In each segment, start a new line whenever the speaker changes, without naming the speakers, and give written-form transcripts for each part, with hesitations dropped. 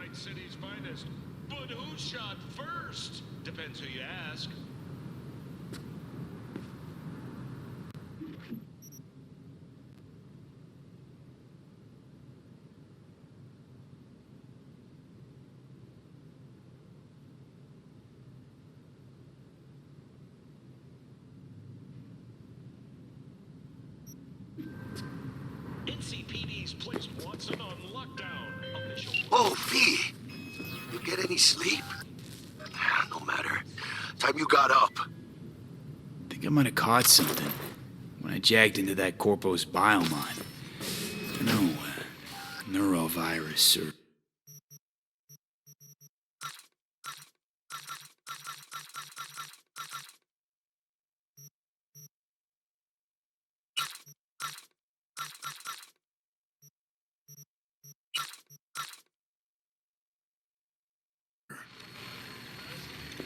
Night City's finest. But who shot first? Depends who you ask. NCPD's placed Watson on lockdown.
Oh, V! You get any sleep? No matter. Time you got up.
Think I might have caught something when I jagged into that Corpo's biomine. No, neurovirus or...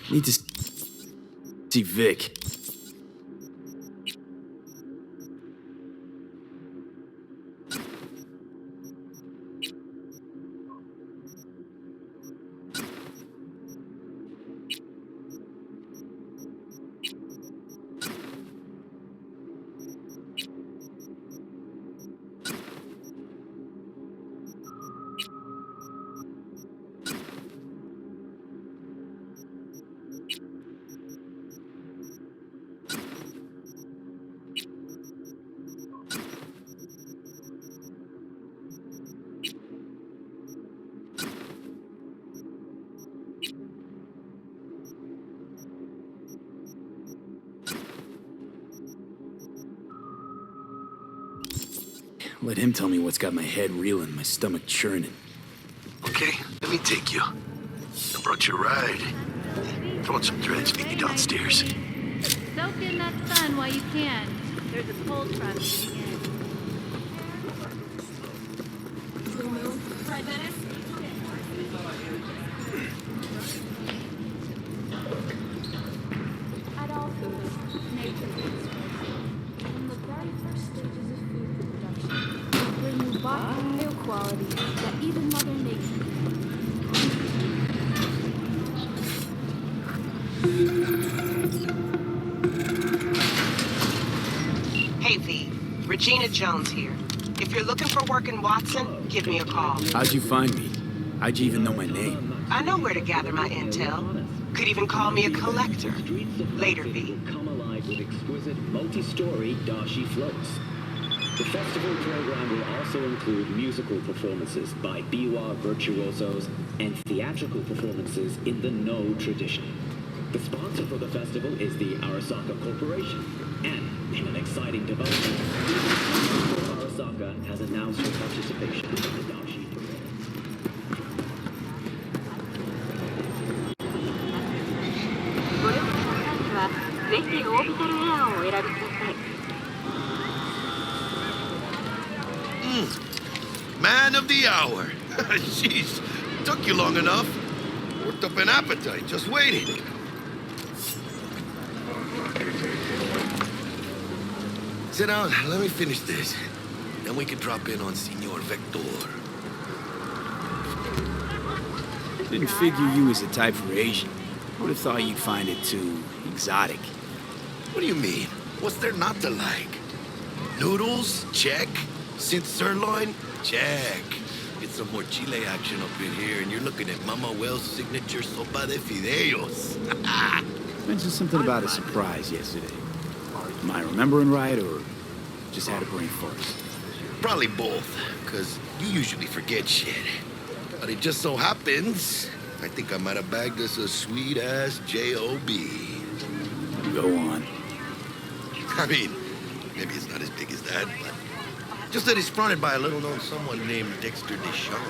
Need to see Vic. Let him tell me what's got my head reeling, my stomach churning.
Okay, let me take you. I brought you a ride. Throw on some threads, meet me downstairs.
Soak in that sun while you can. There's a cold front moving in. At all foods, nature is from the very first stages of food production, bring you bio quality that even Mother Nature.
Hey, V. Regina Jones here. If you're looking for work in Watson, give me a call.
How'd you find me? How'd you even know my name?
I know where to gather my intel. Could even call me a collector. Later, V.
Come alive with exquisite multi-story dashi floats. The festival program will also include musical performances by biwa virtuosos and theatrical performances in the No tradition. The sponsor for the festival is the Arasaka Corporation. And in an exciting development, Arasaka has announced her participation in the dashi parade.
Man of the hour. Jeez, took you long enough. Worked up an appetite, just waiting. Sit down, let me finish this. Then we can drop in on Senor Vector.
Didn't figure you was the type for Asian. Would have thought you'd find it too exotic.
What do you mean? What's there not to like? Noodles? Check. Synth sirloin? Check. Get some more Chile action up in here, and you're looking at Mama Wells' signature sopa de fideos.
Mentioned something about a surprise yesterday. Am I remembering right, or just had a brain fart?
Probably both, because you usually forget shit. But it just so happens, I think I might have bagged us a sweet-ass J.O.B.
Go on.
I mean, maybe it's not as big as that, but just that it's fronted by a little-known someone named Dexter Deschamps.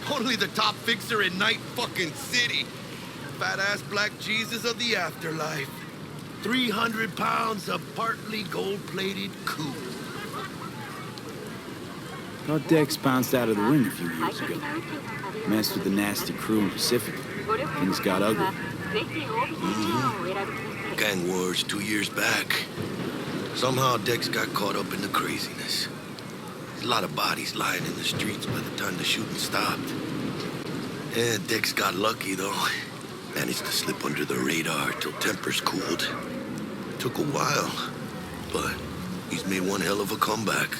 Only the top fixer in Night fucking City. Fat-ass black Jesus of the afterlife. 300 pounds of partly gold-plated coup.
Thought Dex bounced out of the ring a few years ago. Messed with the nasty crew in Pacific. Things got ugly.
Gang wars 2 years back. Somehow Dex got caught up in the craziness. There's a lot of bodies lying in the streets by the time the shooting stopped. Yeah, Dex got lucky, though. Managed to slip under the radar till tempers cooled. Took a while, but he's made one hell of a comeback.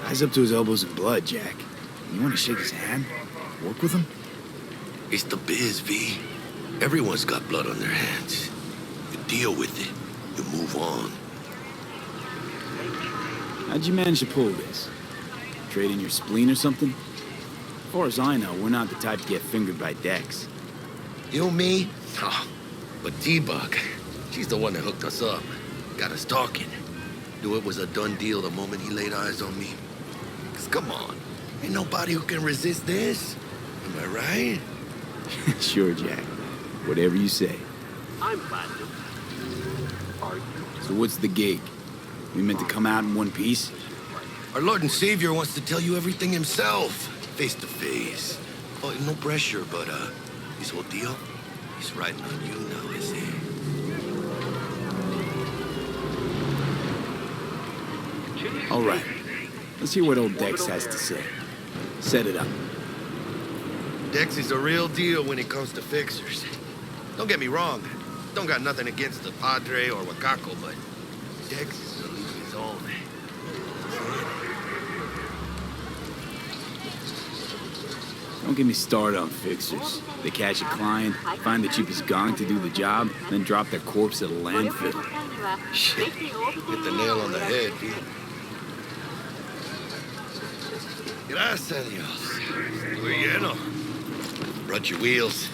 Guy's up to his elbows in blood, Jack. You want to shake his hand? Work with him?
It's the biz, V. Everyone's got blood on their hands. You deal with it. You move on.
How'd you manage to pull this? Trade in your spleen or something? As far as I know, we're not the type to get fingered by Dex.
You, me? Oh, but T-Bug, she's the one that hooked us up. Got us talking. Knew it was a done deal the moment he laid eyes on me. 'Cause come on, ain't nobody who can resist this. Am I right?
Sure, Jack. Whatever you say.
I'm platinum. Are you?
So what's the gig? We meant to come out in one piece?
Our Lord and Savior wants to tell you everything himself, face to face. Oh, no pressure, but his whole deal, he's riding on you now, is he?
All right. Let's hear what old Dex has to say. Set it up.
Dex is a real deal when it comes to fixers. Don't get me wrong. Don't got nothing against the Padre or Wakako, but Dex is a league his own.
Don't get me started on fixers. They catch a client, find the cheapest gong to do the job, then drop their corpse at a landfill.
Shit. Hit the nail on the head, dude. Gracias, Dios. Muy lleno. Brought your wheels.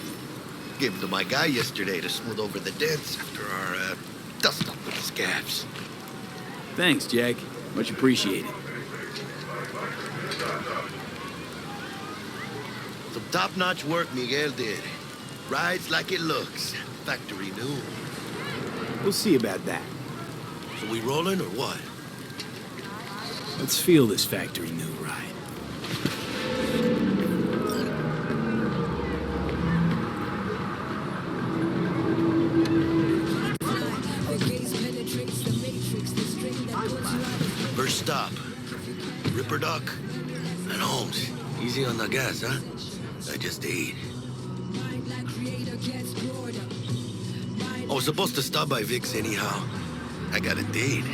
Gave them to my guy yesterday to smooth over the dents after our dust up with the scabs.
Thanks, Jack. Much appreciated.
Some top-notch work Miguel did. Rides like it looks. Factory new.
We'll see about that.
So we rolling or what?
Let's feel this factory new ride.
First stop. Ripper Duck and Holmes. Easy on the gas, huh? I just ate. I was supposed to stop by Vic's anyhow. I got a date.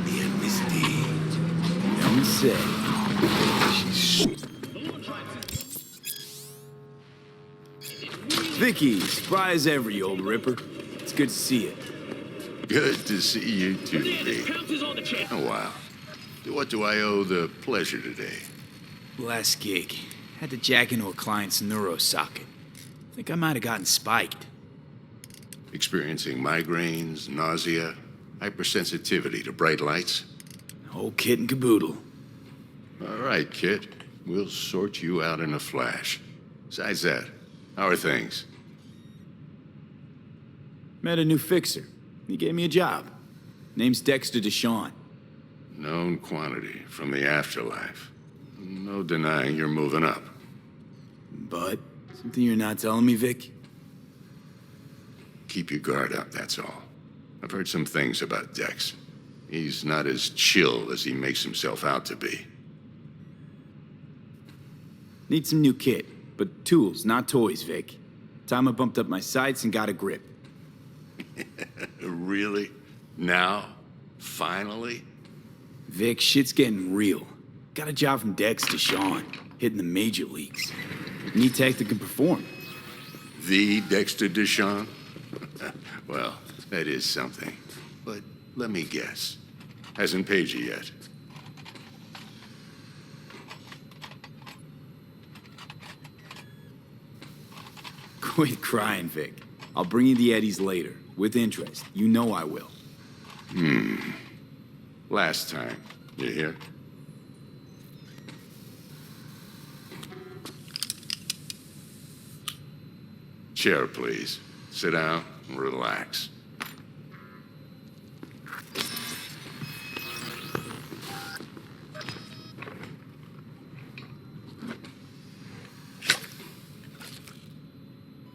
Me and Misty.
Don't say. Vicky, spry as ever, you old ripper. It's good to see you.
Good to see you too, Vic. Oh, wow. What do I owe the pleasure today?
Last gig. Had to jack into a client's neuro socket. Think I might have gotten spiked.
Experiencing migraines, nausea, hypersensitivity to bright lights?
Whole kit and caboodle.
All right, kid. We'll sort you out in a flash. Besides that, how are things?
Met a new fixer. He gave me a job. Name's Dexter Deshawn.
Known quantity from the afterlife. No denying you're moving up.
But, something you're not telling me, Vic?
Keep your guard up, that's all. I've heard some things about Dex. He's not as chill as he makes himself out to be.
Need some new kit, but tools, not toys, Vic. Time I bumped up my sights and got a grip.
Really? Now? Finally?
Vic, shit's getting real. Got a job from Dex Deshawn, hitting the major leagues. Need tech that can perform.
The Dexter Deshawn? Well, that is something. But let me guess. Hasn't paid you yet.
Quit crying, Vic. I'll bring you the Eddies later, with interest. You know I will.
Last time. You hear? Chair, please. Sit down and relax.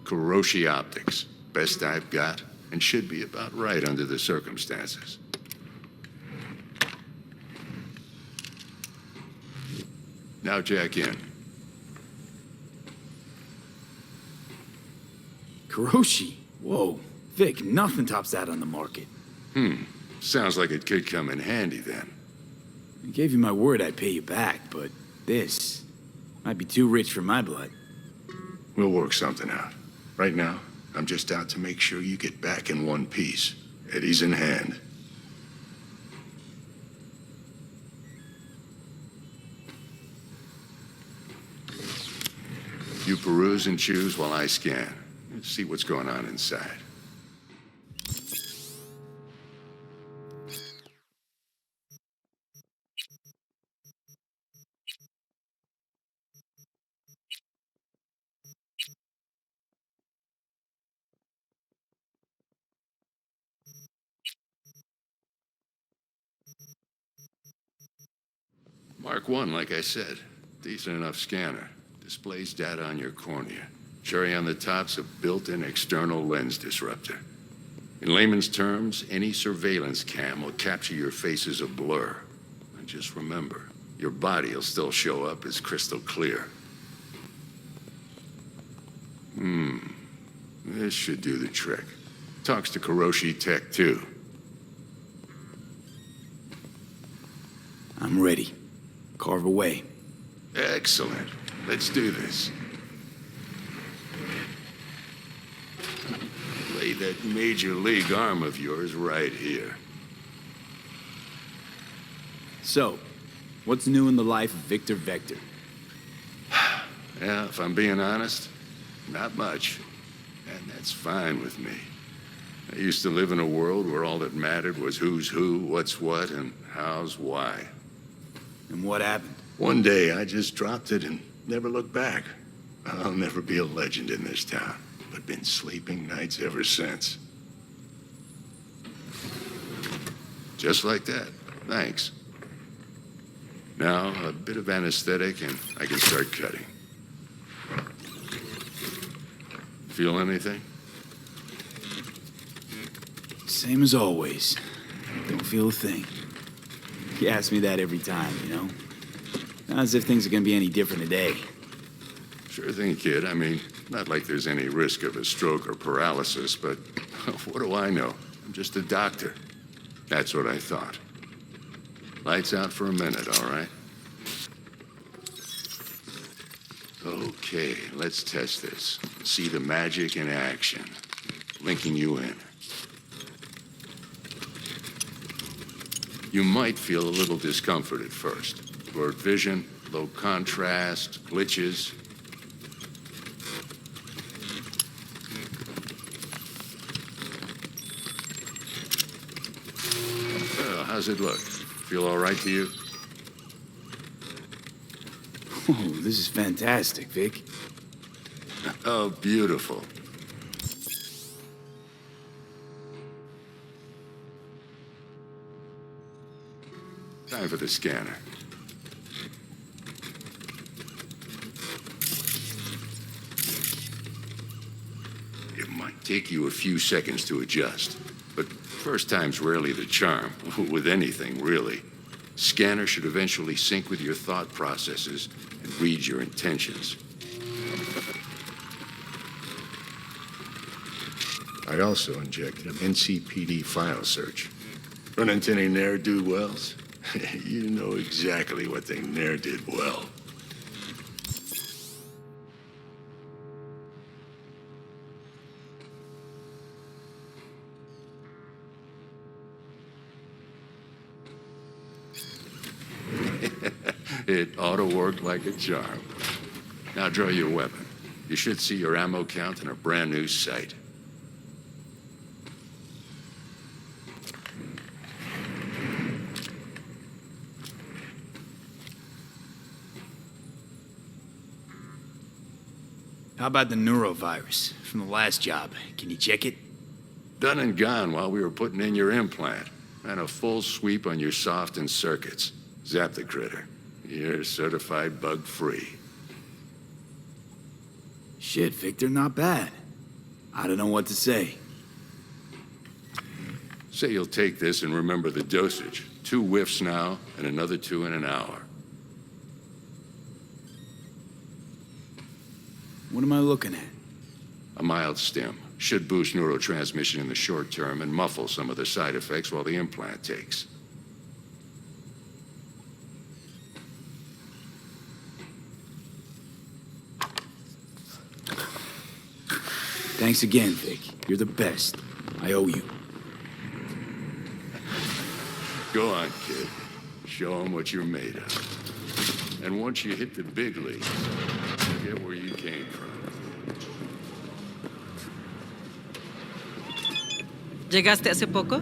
Kuroshi Optics. Best I've got, and should be about right under the circumstances. Now jack in.
Kuroshi? Whoa. Vic, nothing tops that on the market.
Sounds like it could come in handy then.
I gave you my word I'd pay you back, but this might be too rich for my blood.
We'll work something out. Right now, I'm just out to make sure you get back in one piece. Eddie's in hand. You peruse and choose while I scan. Let's see what's going on inside. Mark 1, like I said. Decent enough scanner. Displays data on your cornea. Cherry on the top's a built-in external lens disruptor. In layman's terms, any surveillance cam will capture your face as a blur. And just remember, your body will still show up as crystal clear. This should do the trick. Talks to Kuroshi Tech, too.
I'm ready. Carve away.
Excellent. Let's do this. Lay that major league arm of yours right here.
So, what's new in the life of Victor Vector?
Yeah, if I'm being honest, not much. And that's fine with me. I used to live in a world where all that mattered was who's who, what's what, and how's why.
And what happened?
One day, I just dropped it and never looked back. I'll never be a legend in this town, but been sleeping nights ever since. Just like that. Thanks. Now, a bit of anesthetic and I can start cutting. Feel anything?
Same as always. Don't feel a thing. You ask me that every time, you know? Not as if things are gonna be any different today.
Sure thing, kid. I mean, not like there's any risk of a stroke or paralysis, but what do I know? I'm just a doctor. That's what I thought. Lights out for a minute, all right? Okay, let's test this. See the magic in action. Linking you in. You might feel a little discomfort at first. Blurred vision, low contrast, glitches. How's it look? Feel all right to you?
Oh, this is fantastic, Vic.
Oh, beautiful. Time for the scanner. It might take you a few seconds to adjust, but first time's rarely the charm, with anything, really. Scanner should eventually sync with your thought processes and read your intentions. I also injected an NCPD file search. Run into any ne'er-do-wells? You know exactly what they ne'er did well. It ought to work like a charm. Now draw your weapon. You should see your ammo count in a brand new sight.
How about the neurovirus from the last job? Can you check it?
Done and gone while we were putting in your implant. Ran a full sweep on your soft and circuits. Zap the critter. You're certified bug-free.
Shit, Victor, not bad. I don't know what to say.
Say you'll take this and remember the dosage. 2 whiffs now, and another 2 in an hour.
What am I looking at?
A mild stim. Should boost neurotransmission in the short term and muffle some of the side effects while the implant takes.
Thanks again, Vic. You're the best. I owe you.
Go on, kid. Show them what you're made of. And once you hit the big leagues, forget where you came from.
¿Llegaste hace poco?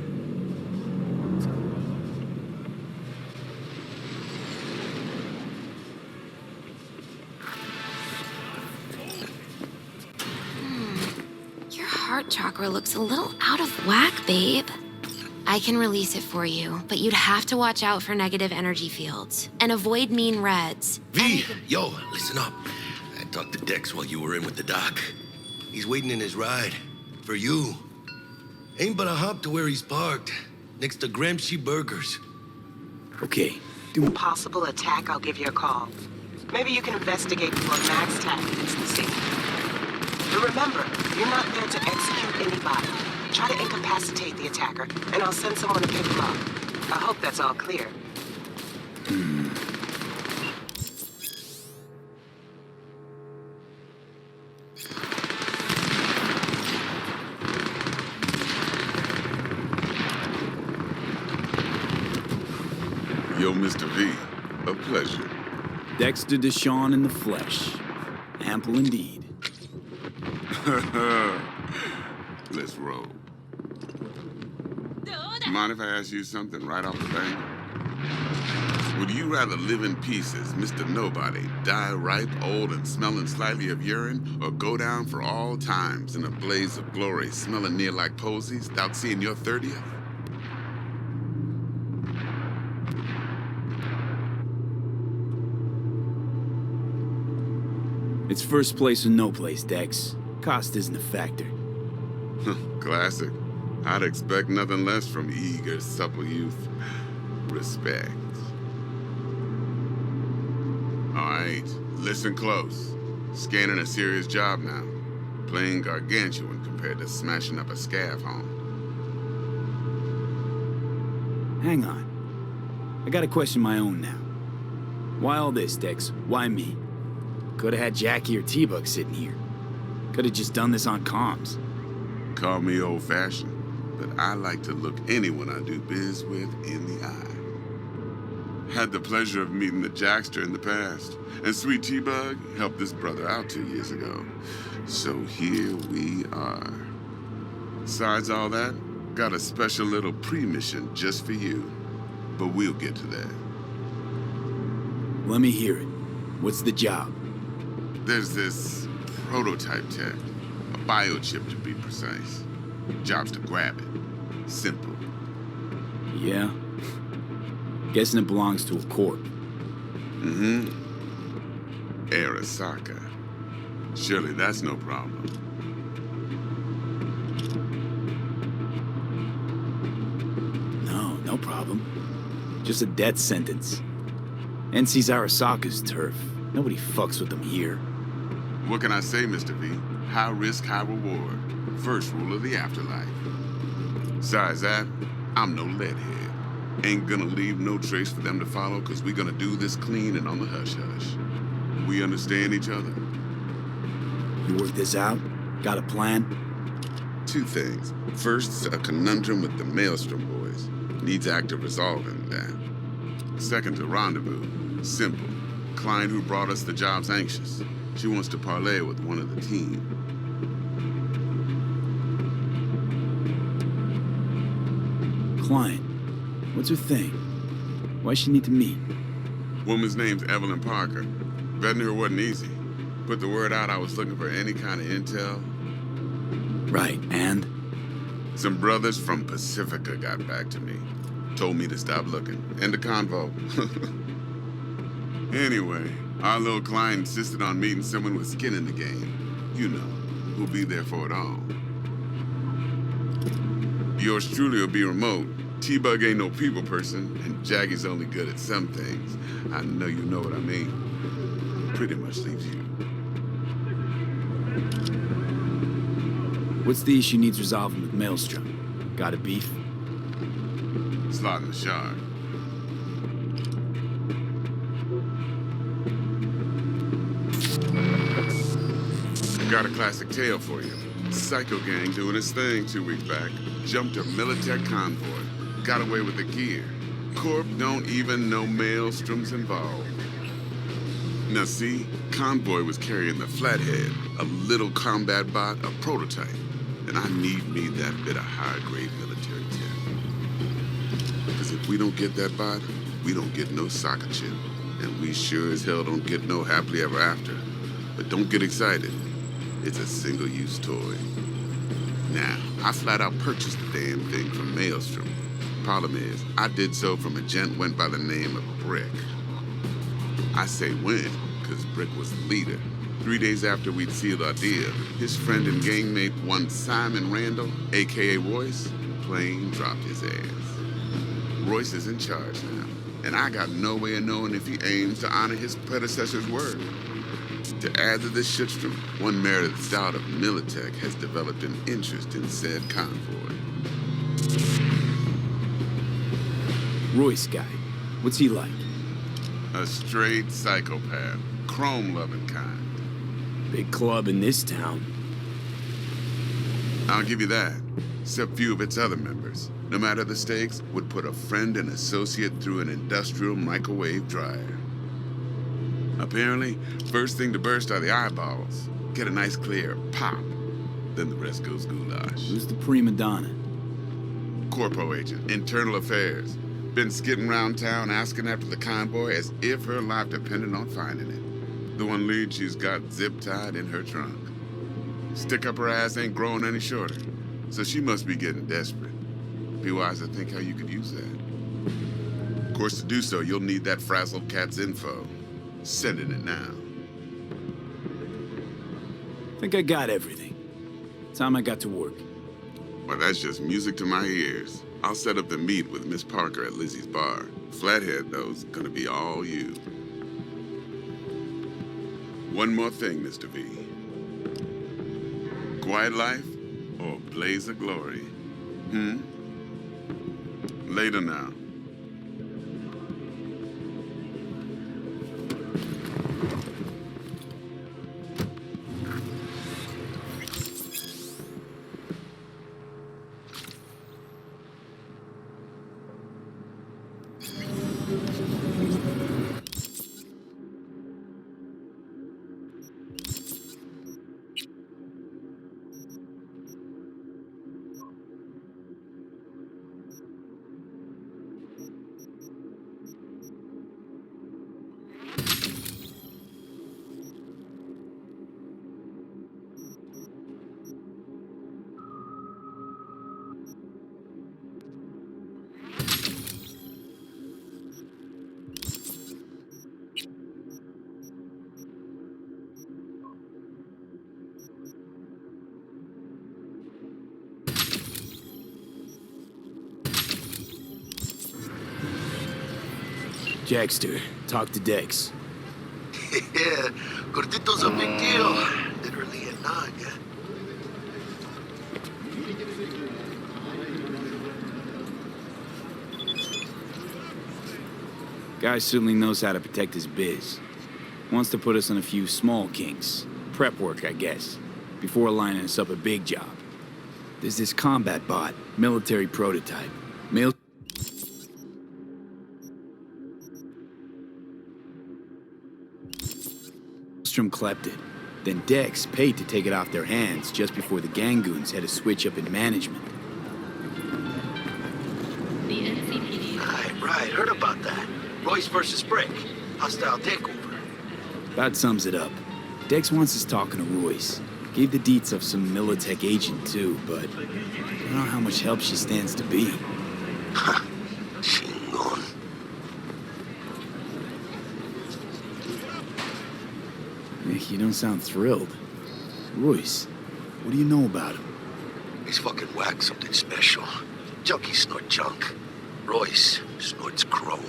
Your heart chakra looks a little out of whack, babe. I can release it for you, but you'd have to watch out for negative energy fields and avoid mean reds.
V, yo, listen up. I talked to Dex while you were in with the doc. He's waiting in his ride. For you. Ain't but a hop to where he's parked. Next to Gramsci Burgers.
Okay.
Possible attack, I'll give you a call. Maybe you can investigate before Max Tack hits the scene. But remember, you're not there to execute anybody. Try to incapacitate the attacker, and I'll send someone to pick him up. I hope that's all clear.
Yo, Mr. V, a pleasure.
Dexter Deshawn in the flesh. Ample indeed.
Let's roll. Mind if I ask you something right off the bat? Would you rather live in pieces, Mr. Nobody, die ripe, old, and smelling slightly of urine, or go down for all times in a blaze of glory, smelling near like posies, without seeing your 30th?
It's first place or no place, Dex. Cost isn't a factor.
Classic. I'd expect nothing less from eager, supple youth. Respect. All right, listen close. Scanning a serious job now. Playing gargantuan compared to smashing up a scav home.
Hang on. I got a question my own now. Why all this, Dex? Why me? Could have had Jackie or T-Bug sitting here. Could have just done this on comms.
Call me old-fashioned, but I like to look anyone I do biz with in the eye. Had the pleasure of meeting the Jackster in the past, and Sweet T-Bug helped this brother out 2 years ago. So here we are. Besides all that, got a special little pre-mission just for you. But we'll get to that.
Let me hear it. What's the job?
There's this prototype tech, a biochip to be precise. Job's to grab it. Simple.
Yeah? Guessing it belongs to a corp.
Mm-hmm. Arasaka. Surely that's no problem.
No problem. Just a death sentence. NC's Arasaka's turf. Nobody fucks with them here.
What can I say, Mr. V? High risk, high reward. First rule of the afterlife. Besides that, I'm no leadhead. Ain't gonna leave no trace for them to follow, cause we gonna do this clean and on the hush-hush. We understand each other?
You work this out? Got a plan?
Two things. First, a conundrum with the Maelstrom boys. Needs active resolving that. Second, a rendezvous. Simple. Client who brought us the job's anxious. She wants to parlay with one of the team.
Client. What's her thing? Why she need to meet?
Woman's name's Evelyn Parker. Vetting her wasn't easy. Put the word out I was looking for any kind of intel.
Right, and?
Some brothers from Pacifica got back to me. Told me to stop looking. End of convo. Anyway, our little client insisted on meeting someone with skin in the game. You know, who'll be there for it all. Yours truly will be remote. T-Bug ain't no people person, and Jaggie's only good at some things. I know you know what I mean. Pretty much leaves you.
What's the issue needs resolving with Maelstrom? Got a beef?
Slot in the shard. Got a classic tale for you. Psycho gang doing his thing 2 weeks back. Jumped a Militech convoy. Got away with the gear. Corp don't even know Maelstrom's involved. Now see, Convoy was carrying the Flathead, a little combat bot, a prototype. And I need me that bit of high-grade military tech. Because if we don't get that bot, we don't get no soccer chip. And we sure as hell don't get no happily ever after. But don't get excited. It's a single-use toy. Now, I flat out purchased the damn thing from Maelstrom. Problem is, I did so from a gent went by the name of Brick. I say went, because Brick was the leader. 3 days after we'd sealed our deal, his friend and gangmate, one Simon Randall, a.k.a. Royce, plain dropped his ass. Royce is in charge now, and I got no way of knowing if he aims to honor his predecessor's word. To add to this shitstorm, one Meredith Stout of Militech has developed an interest in said convoy.
Royce guy. What's he like?
A straight psychopath, chrome-loving kind.
Big club in this town.
I'll give you that. Except few of its other members, no matter the stakes, would put a friend and associate through an industrial microwave dryer. Apparently, first thing to burst are the eyeballs. Get a nice clear pop. Then the rest goes goulash.
Who's the prima donna?
Corpo agent, internal affairs. Been skidding around town asking after the convoy as if her life depended on finding it. The one lead she's got zip-tied in her trunk. Stick up her ass ain't growing any shorter, so she must be getting desperate. Be wise to think how you could use that. Of course, to do so, you'll need that frazzled cat's info. Sending it now.
Think I got everything. Time I got to work.
Well, that's just music to my ears. I'll set up the meet with Miss Parker at Lizzie's bar. Flathead, though's gonna be all you. One more thing, Mr. V. Quiet life or blaze of glory? Later now.
Jackster, talk to Dex.
Yeah, Gordito's a big deal. Literally a nod, yeah.
Guy certainly knows how to protect his biz. Wants to put us on a few small kinks. Prep work, I guess. Before lining us up a big job. There's this combat bot, military prototype. Maelstrom clept it. Then Dex paid to take it off their hands just before the Gangoons had a switch up in management.
Right, heard about that. Royce versus Brick. Hostile takeover.
That sums it up. Dex wants us talking to Royce. Gave the deets of some Militech agent too, but I don't know how much help she stands to be.
Chingon.
You don't sound thrilled. Royce, what do you know about him?
He's fucking whack, something special. Junkies snort junk. Royce snorts chrome.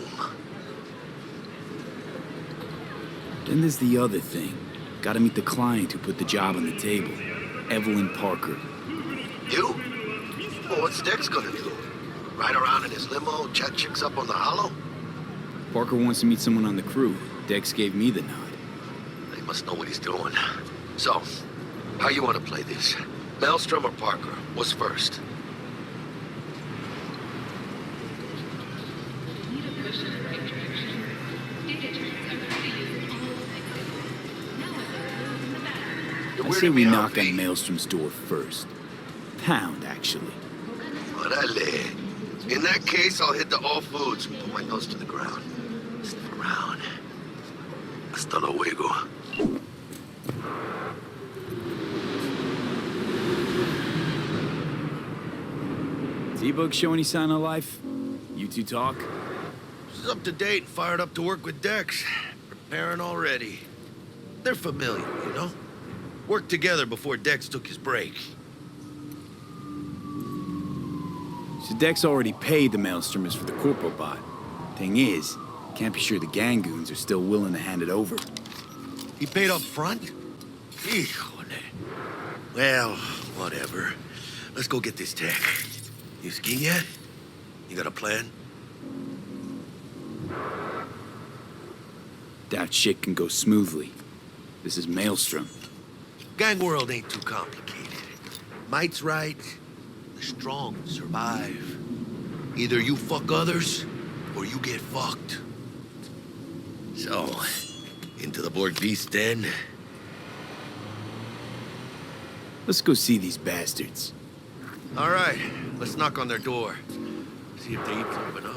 Then there's the other thing. Gotta meet the client who put the job on the table. Evelyn Parker.
You? Well, what's Dex gonna do? Ride around in his limo, chat chicks up on the hollow?
Parker wants to meet someone on the crew. Dex gave me the nod.
He must know what he's doing. So, how you want to play this? Maelstrom or Parker? What's first?
I say we knock on Maelstrom's door first. Pound, actually.
Orale. In that case, I'll hit the all foods and put my nose to the ground. Sniff around. Hasta luego.
T-Bug show any sign of life? You two talk?
She's up to date, fired up to work with Dex. Preparing already. They're familiar, you know? Worked together before Dex took his break.
So Dex already paid the Maelstromers for the Corpo bot. Thing is, can't be sure the gang goons are still willing to hand it over.
He paid up front? Híjole. Well, whatever. Let's go get this tech. You skiing yet? You got a plan?
Doubt shit can go smoothly. This is Maelstrom.
Gang world ain't too complicated. Might's right. The strong survive. Either you fuck others, or you get fucked. So, into the Borg Beast Den.
Let's go see these bastards.
All right, let's knock on their door. See if they ain't open up.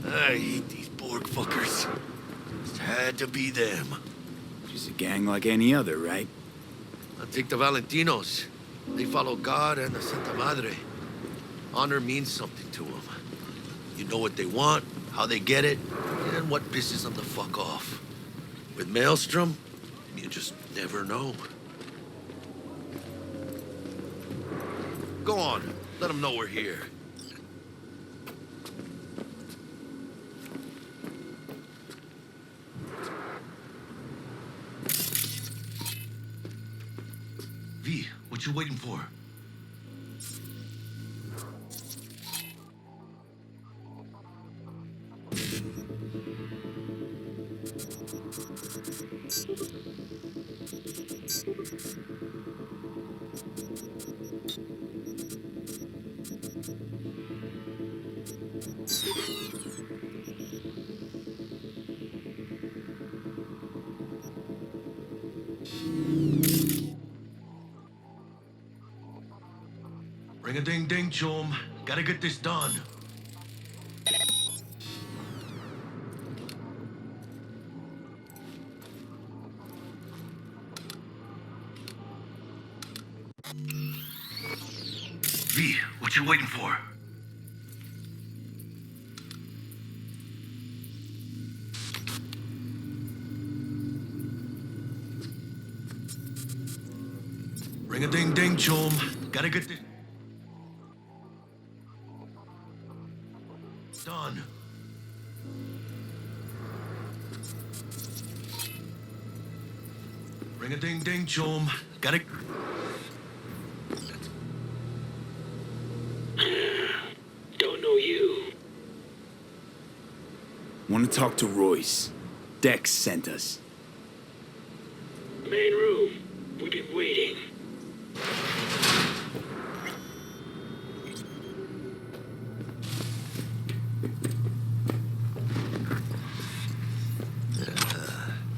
I hate these Borg fuckers. Just had to be them.
Just a gang like any other, right?
I'll take the Valentinos. They follow God and the Santa Madre. Honor means something to them. You know what they want, how they get it, and what pisses them the fuck off. With Maelstrom, you just never know. Go on, let them know we're here. V, what you waiting for? Ring-a-ding-ding, chum. Gotta get this done. V, what you waiting for? Ring-a-ding-ding, chum. Gotta get this done. Ring-a-ding-ding, chum. Gotta...
Don't know you.
Want to talk to Royce. Dex sent us.
Main room. We've been waiting.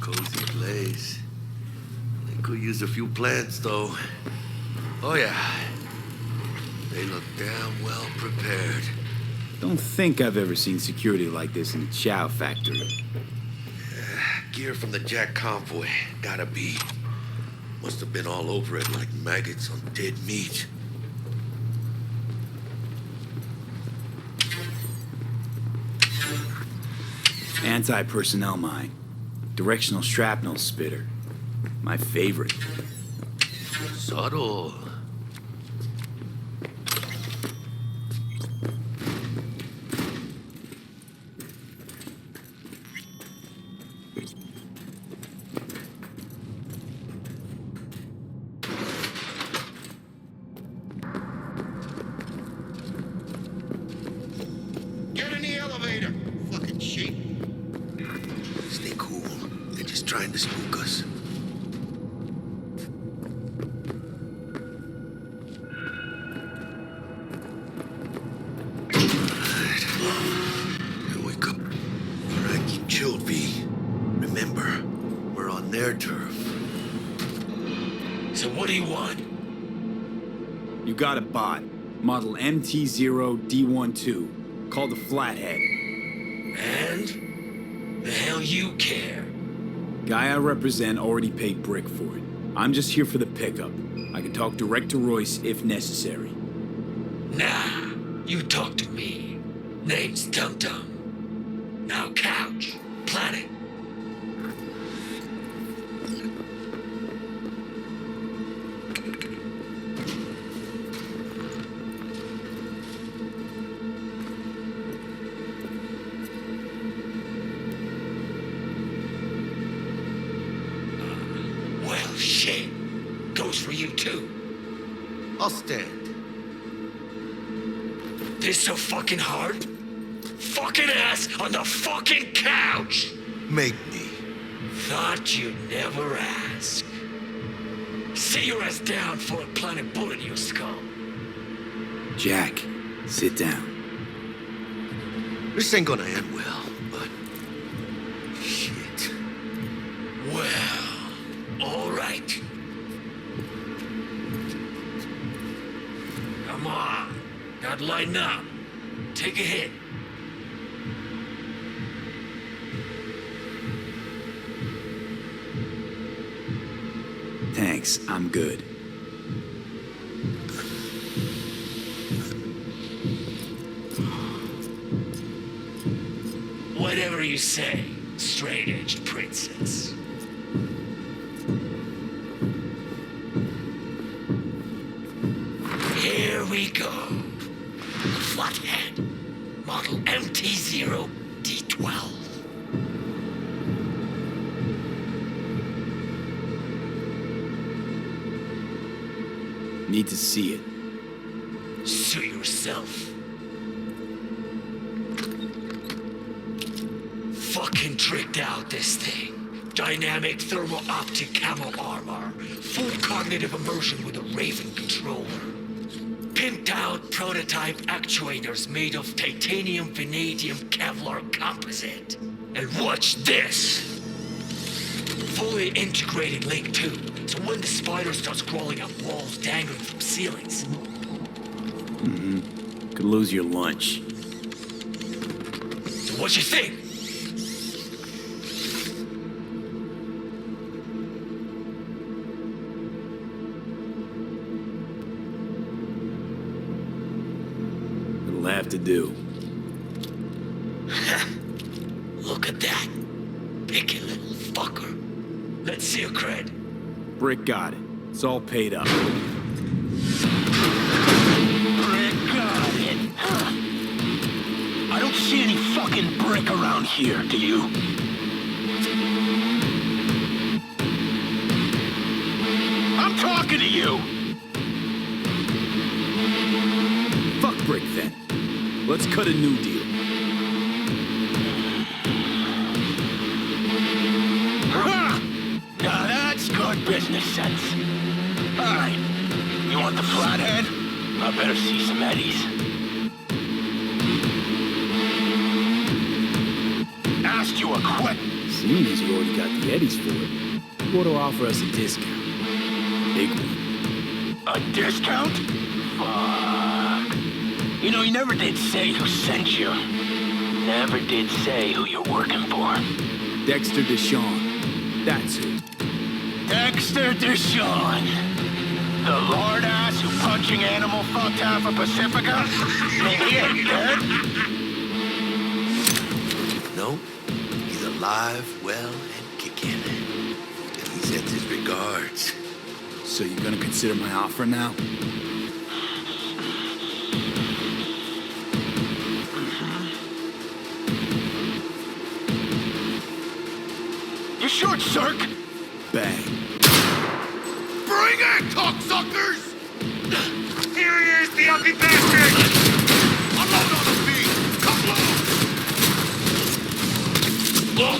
Cozy place. They could use a few plants, though. Oh, yeah. They look damn well prepared.
Don't think I've ever seen security like this in a chow factory.
Gear from the Jack convoy. Gotta be. Must have been all over it like maggots on dead meat.
Anti-personnel mine. Directional shrapnel spitter. My favorite.
Subtle. just trying to spook us. Alright. Here we go. Alright, keep chilled, V. Remember, we're on their turf.
So what do you want?
You got a bot. Model MT0D12. Called the Flathead.
And? The hell you care?
Guy I represent already paid Brick for it. I'm just here for the pickup. I can talk direct to Royce if necessary.
Nah, you talk to me. Name's Tum Tum. Now couch, planet. Well, shit. Goes for you too.
I'll stand.
This so fucking hard? Fucking ass on the fucking couch!
Make me.
Thought you'd never ask. Sit your ass down for a planet bullet in your skull.
Jack, sit down.
This ain't gonna end well, but... shit.
Well, all right. Come on. Gotta lighten up. Take a hit.
Thanks, I'm good.
Whatever you say, straight-edged princess. Here we go. The Flathead, model MT0D12.
Need to see it.
Suit yourself. Fucking tricked out this thing. Dynamic thermal optic camo armor. Full cognitive immersion with a Raven controller. Pimped out prototype actuators made of titanium, vanadium, Kevlar composite. And watch this! Fully integrated link too, so when the spider starts crawling up walls dangling from ceilings.
Could lose your lunch.
So what you think?
It'll have to do.
Look at that. Picky little fucker. Let's see your cred.
Brick got it. It's all paid up.
Brick got it. I don't see any fucking brick around here, do you? I'm talking to you!
Fuck Brick then. Let's cut a new deal.
Now that's good business sense. All right, you want the Flathead? I better see some eddies. Asked you a question.
Seeing as you already got the eddies for it, you ought to offer us a discount. Big one.
A discount? Fuck. You know, you never did say who sent you. Never did say who you're working for.
Dexter Deshawn. That's who.
Dexter Deshawn. The lord ass who punching animal fucked half of Pacifica? He ain't dead.
No, he's alive, well, and kicking. And he sends his regards.
So you're gonna consider my offer now?
You short, Cirque?
Bang.
Bring it, cocksuckers!
Here he is, the ugly bastard!
Unload on the feet! Come loose!
Oh,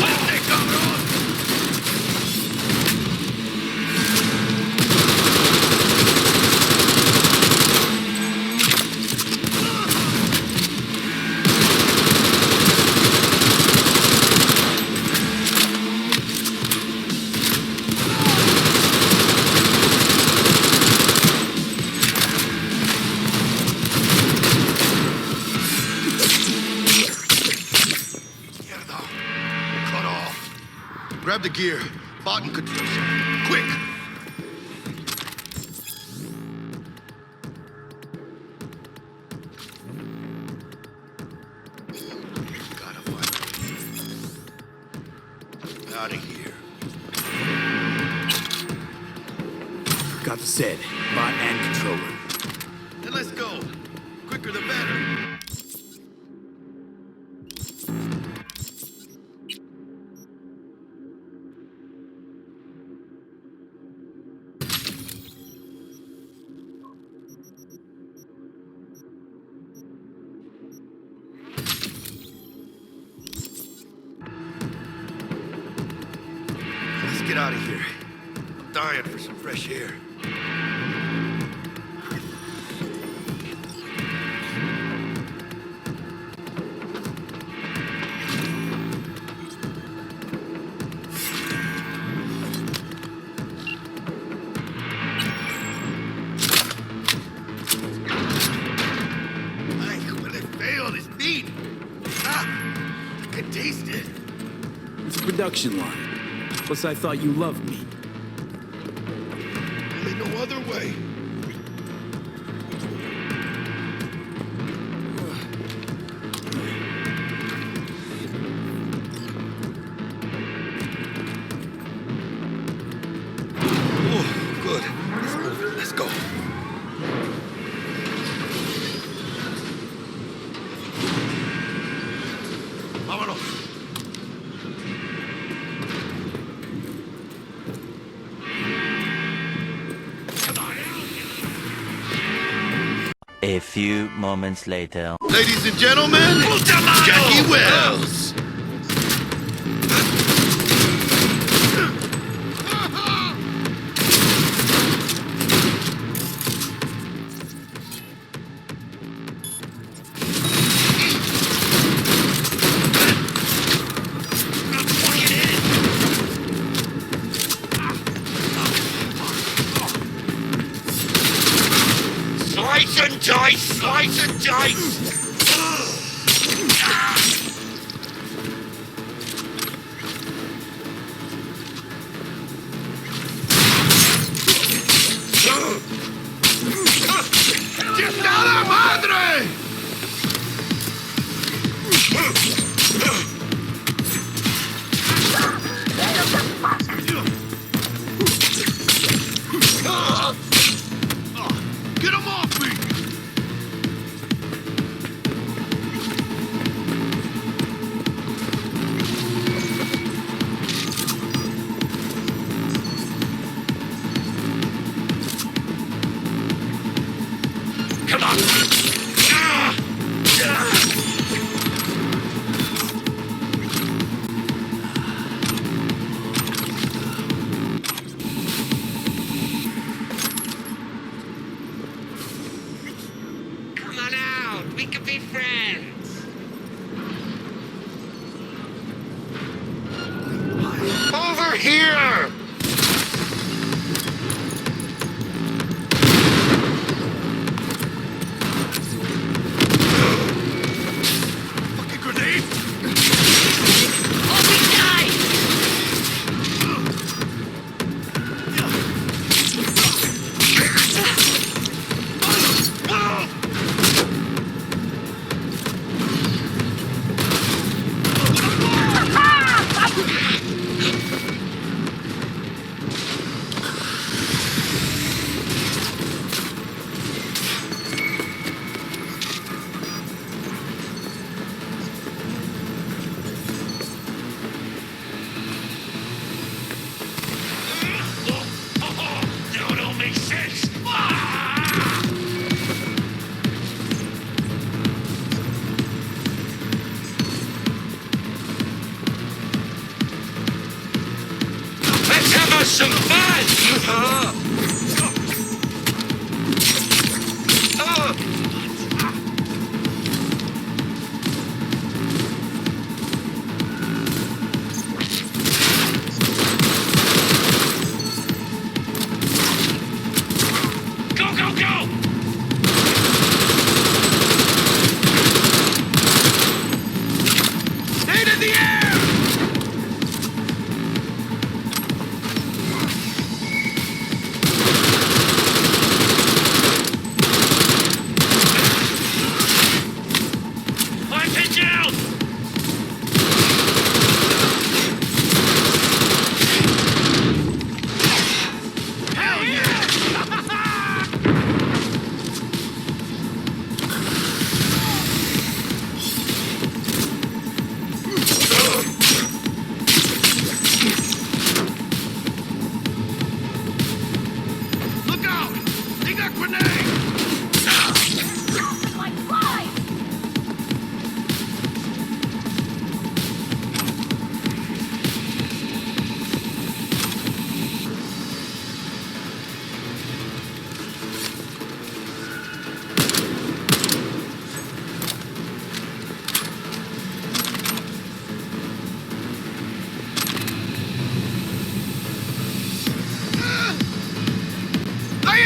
Where's they coming on? Grab the gear. Bot and control. Quick! Gotta find a way. Out of here.
Got the set. Bot and controller.
Then let's go. Quicker the better. Let's get out of here. I'm dying for some fresh air. Ay, when it failed, it's meat. Ah, I can taste it.
It's a production line. Plus, I thought you loved me.
Only no other way. Oh, good. Let's move. Let's go. Vámonos.
A few moments later.
Ladies and gentlemen, Jackie Wells.
Slice and dice! Slice and dice!
¡Chingada madre! Get him off me!
Come on! Come on out! We can be friends! Over here!
Fucking grenade!
No, don't make sense! Let's have us some fun! Go, go, go!
Stay in the air!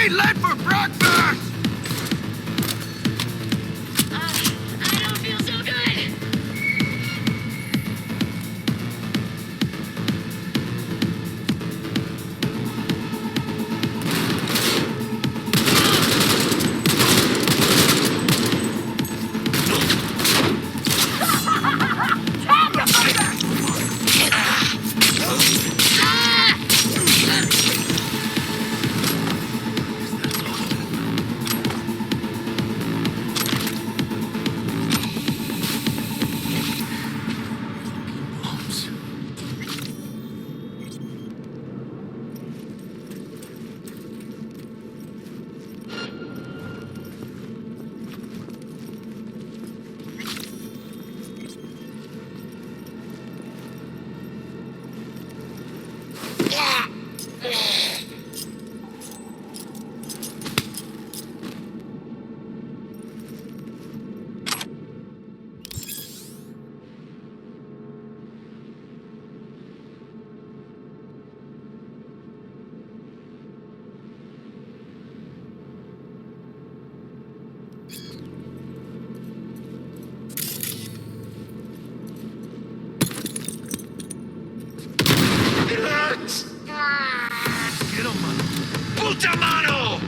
eat lead for breakfast!
I don't feel so good.
Get him, man.
Puta mano!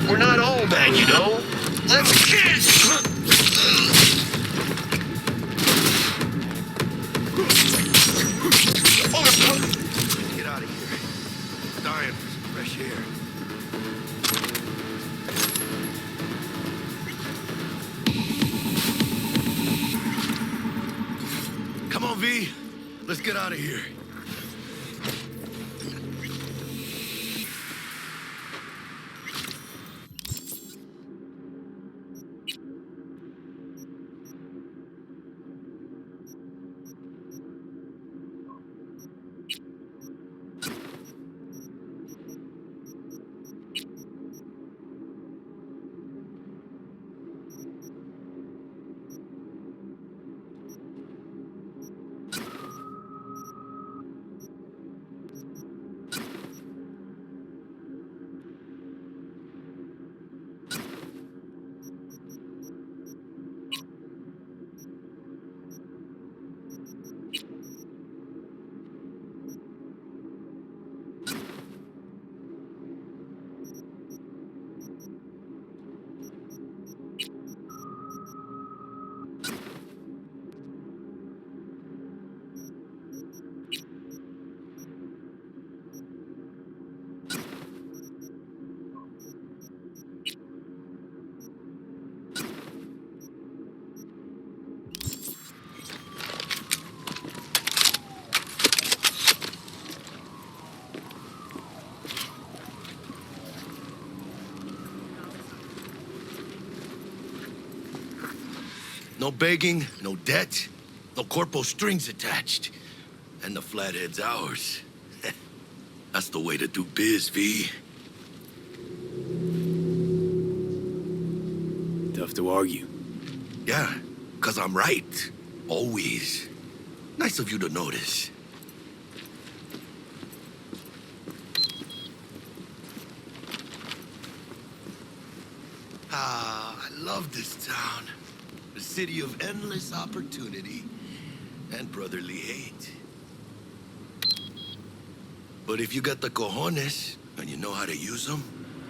We're not all bad, you know. Let's get...
Get out of here. Dying for some fresh air. Come on, V. Let's get out of here. No begging, no debt, no corpo strings attached. And the flathead's ours. That's the way to do biz, V.
Tough to argue.
Yeah, 'cause I'm right. Always. Nice of you to notice. Ah, I love this town. The city of endless opportunity and brotherly hate. But if you got the cojones and you know how to use them,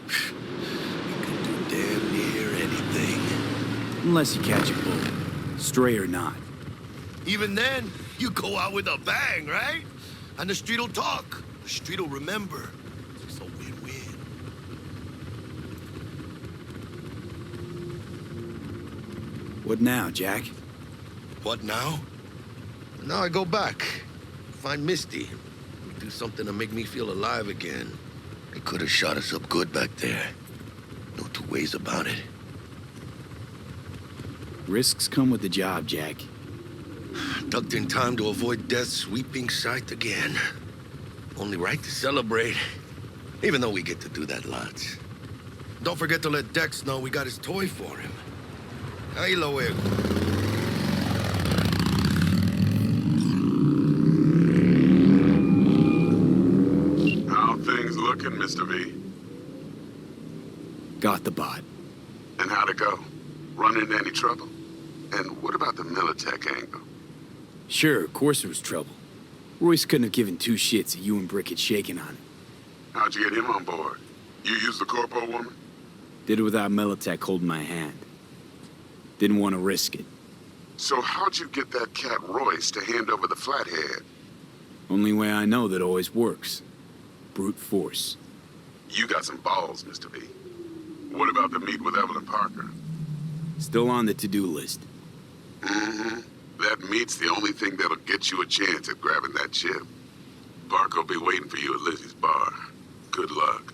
you can do damn near anything.
Unless you catch a bull, stray or not.
Even then, you go out with a bang, right? And the street'll talk. The street'll remember. It's a win-win.
What now, Jack?
What now? Now I go back. Find Misty. Do something to make me feel alive again. They could have shot us up good back there. No two ways about it.
Risks come with the job, Jack.
Ducked in time to avoid death's sweeping sight again. Only right to celebrate. Even though we get to do that lots. Don't forget to let Dex know we got his toy for him. Ahí lo veo.
How things looking, Mr. V?
Got the bot.
And how'd it go? Run into any trouble? And what about the Militech angle?
Sure, of course there was trouble. Royce couldn't have given two shits that you and Brick had shaken on it.
How'd you get him on board? You used the corpo woman?
Did it without Militech holding my hand. Didn't want to risk it.
So how'd you get that cat Royce to hand over the flathead?
Only way I know that always works. Brute force.
You got some balls, Mr. V. What about the meet with Evelyn Parker?
Still on the to-do list.
Mm-hmm. That meet's the only thing that'll get you a chance at grabbing that chip. Parker will be waiting for you at Lizzie's bar. Good luck.